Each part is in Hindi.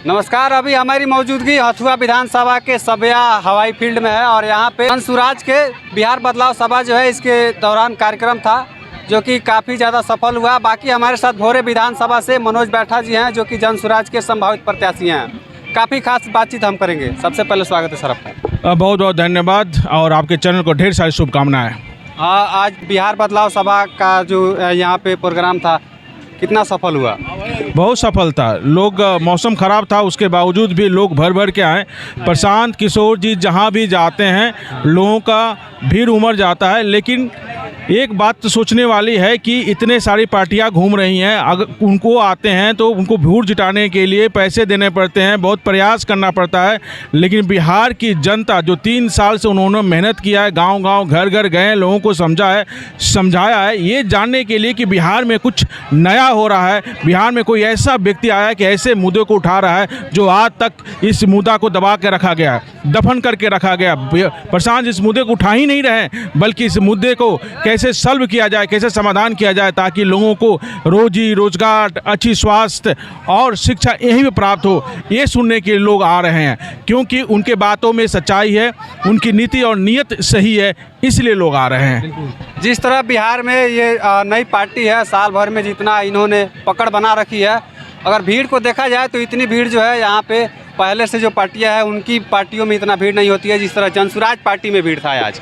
नमस्कार। अभी हमारी मौजूदगी हथुआ विधानसभा के सभ्या हवाई फील्ड में है और यहाँ पे जनसुराज के बिहार बदलाव सभा जो है इसके दौरान कार्यक्रम था जो कि काफ़ी ज़्यादा सफल हुआ। बाकी हमारे साथ भोरे विधानसभा से मनोज बैठा जी हैं जो कि जनसुराज के संभावित प्रत्याशी हैं। काफ़ी खास बातचीत हम करेंगे। सबसे पहले स्वागत है सर आपका। बहुत बहुत धन्यवाद और आपके चैनल को ढेर सारी शुभकामनाएं। हाँ, आज बिहार बदलाव सभा का जो यहाँ पे प्रोग्राम था कितना सफल हुआ? बहुत सफल था। लोग मौसम ख़राब था उसके बावजूद भी लोग भर भर के आए। प्रशांत किशोर जी जहाँ भी जाते हैं लोगों का भीड़ उमड़ जाता है। लेकिन एक बात तो सोचने वाली है कि इतने सारी पार्टियां घूम रही हैं, अगर उनको आते हैं तो उनको भीड़ जुटाने के लिए पैसे देने पड़ते हैं, बहुत प्रयास करना पड़ता है। लेकिन बिहार की जनता जो 3 साल से उन्होंने मेहनत किया है, गांव-गांव घर-घर गए, लोगों को समझाया है ये जानने के लिए कि बिहार में कुछ नया हो रहा है, बिहार में कोई ऐसा व्यक्ति आया कि ऐसे मुद्दे को उठा रहा है जो आज तक इस मुद्दा को दबा के रखा गया है, दफन करके रखा गया। प्रशांत इस मुद्दे को उठा ही नहीं रहे हैं बल्कि इस मुद्दे को कैसे सॉल्व किया जाए, कैसे समाधान किया जाए ताकि लोगों को रोजी रोजगार, अच्छी स्वास्थ्य और शिक्षा यहीं भी प्राप्त हो, ये सुनने के लोग आ रहे हैं क्योंकि उनके बातों में सच्चाई है, उनकी नीति और नीयत सही है, इसलिए लोग आ रहे हैं। जिस तरह बिहार में ये नई पार्टी है, साल भर में जितना इन्होंने पकड़ बना रखी है, अगर भीड़ को देखा जाए तो इतनी भीड़ जो है यहाँ पे पहले से जो पार्टियां हैं उनकी पार्टियों में इतना भीड़ नहीं होती है जिस तरह जनसुराज पार्टी में भीड़ था आज।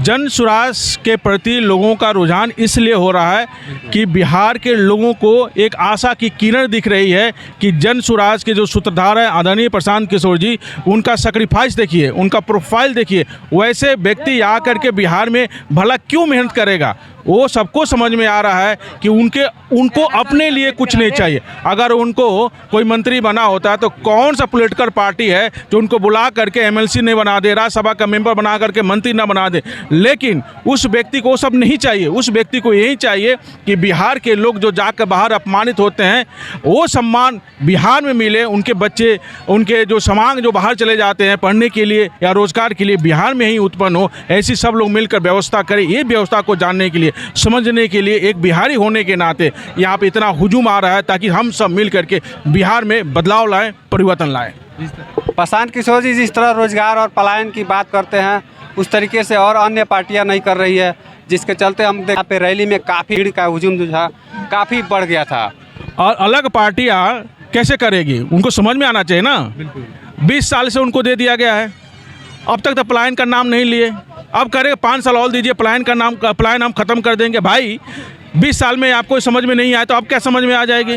जनसुराज के प्रति लोगों का रुझान इसलिए हो रहा है कि बिहार के लोगों को एक आशा की किरण दिख रही है कि जनसुराज के जो सूत्रधार हैं आदरणीय प्रशांत किशोर जी, उनका सेक्रीफाइस देखिए, उनका प्रोफाइल देखिए। वैसे व्यक्ति आकर के बिहार में भला क्यों मेहनत करेगा? वो सबको समझ में आ रहा है कि उनको अपने लिए कुछ नहीं चाहिए। अगर उनको कोई मंत्री बना होता है तो कौन सा पॉलिटिकल पार्टी है जो उनको बुला करके एमएलसी नहीं बना दे, राज्यसभा का मेंबर बना करके मंत्री ना बना दे। लेकिन उस व्यक्ति को सब नहीं चाहिए। उस व्यक्ति को यही चाहिए कि बिहार के लोग जो जाकर बाहर अपमानित होते हैं वो सम्मान बिहार में मिले, उनके बच्चे, उनके जो समांग जो बाहर चले जाते हैं पढ़ने के लिए या रोजगार के लिए बिहार में ही उत्पन्न हो, ऐसी सब लोग मिलकर व्यवस्था करें। ये व्यवस्था को जानने के लिए, समझने के लिए एक बिहारी होने के नाते यहाँ पे इतना हुजूम आ रहा है ताकि हम सब मिल करके बिहार में बदलाव लाएं, परिवर्तन लाएं। प्रशांत किशोर जी जिस तरह रोजगार और पलायन की बात करते हैं उस तरीके से और अन्य पार्टियां नहीं कर रही है, जिसके चलते हम यहाँ पे रैली में काफ़ी भीड़ का हुजूम जो था काफ़ी बढ़ गया था। और अलग पार्टियां कैसे करेगी, उनको समझ में आना चाहिए ना। 20 साल से उनको दे दिया गया है, अब तक तो पलायन का नाम नहीं लिए। अब करें 5 साल और दीजिए, पलायन हम ख़त्म कर देंगे। भाई 20 साल में आपको समझ में नहीं आया तो अब क्या समझ में आ जाएगी?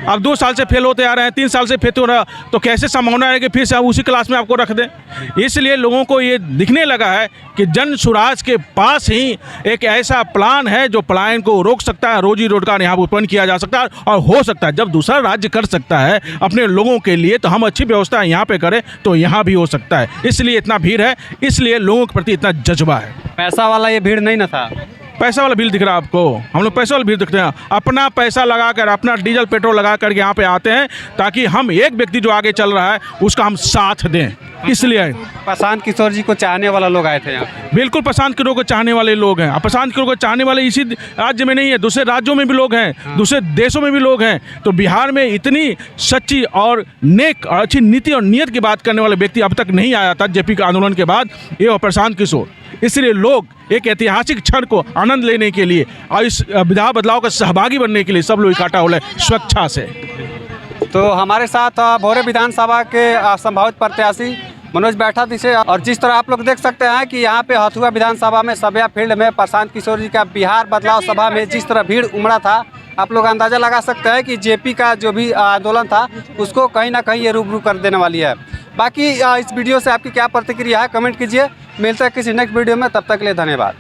अब 2 साल से फेल होते आ रहे हैं, 3 साल से फेल हो रहा, तो कैसे संभावना है कि फिर से उसी क्लास में आपको रख दें? इसलिए लोगों को ये दिखने लगा है कि जनसुराज के पास ही एक ऐसा प्लान है जो पलायन को रोक सकता है, रोजी रोजगार यहाँ उत्पन्न किया जा सकता है और हो सकता है। जब दूसरा राज्य कर सकता है अपने लोगों के लिए तो हम अच्छी व्यवस्था यहाँ पर करें तो यहाँ भी हो सकता है। इसलिए इतना भीड़ है, इसलिए लोगों के प्रति इतना जज्बा है। पैसा वाला ये भीड़ नहीं ना था। पैसा वाला भीड़ दिख रहा है आपको? हम लोग पैसा वाला भीड़ दिखते हैं, अपना पैसा लगाकर, अपना डीजल पेट्रोल लगा करके यहाँ पे आते हैं ताकि हम एक व्यक्ति जो आगे चल रहा है उसका हम साथ दें। इसलिए प्रशांत किशोर जी को चाहने वाला लोग आए थे यहाँ। बिल्कुल प्रशांत किशोर को चाहने वाले लोग हैं। प्रशांत किशोर को चाहने वाले इसी राज्य में नहीं है, दूसरे राज्यों में भी लोग हैं, दूसरे देशों में भी लोग हैं। तो बिहार में इतनी सच्ची और नेक और अच्छी नीति और नीयत की बात करने वाले व्यक्ति अब तक नहीं आया था जेपी के आंदोलन के बाद, ये प्रशांत किशोर। इसलिए लोग एक ऐतिहासिक क्षण को आनंद लेने के लिए और इस बिहार बदलाव का सहभागी बनने के लिए सब लोग इकट्ठा हो रहे स्वेच्छा से। तो हमारे साथ भोरे विधानसभा के संभावित प्रत्याशी मनोज बैठा थे और जिस तरह आप लोग देख सकते हैं कि यहाँ पे हथुआ विधानसभा में सभ्या फील्ड में प्रशांत किशोर जी का बिहार बदलाव सभा में जिस तरह भीड़ उमड़ा था, आप लोग अंदाज़ा लगा सकते हैं कि जेपी का जो भी आंदोलन था उसको कहीं ना कहीं ये रूबरू कर देने वाली है। बाकी इस वीडियो से आपकी क्या प्रतिक्रिया है कमेंट कीजिए। मिलते हैं किसी नेक्स्ट वीडियो में, तब तक के लिए धन्यवाद।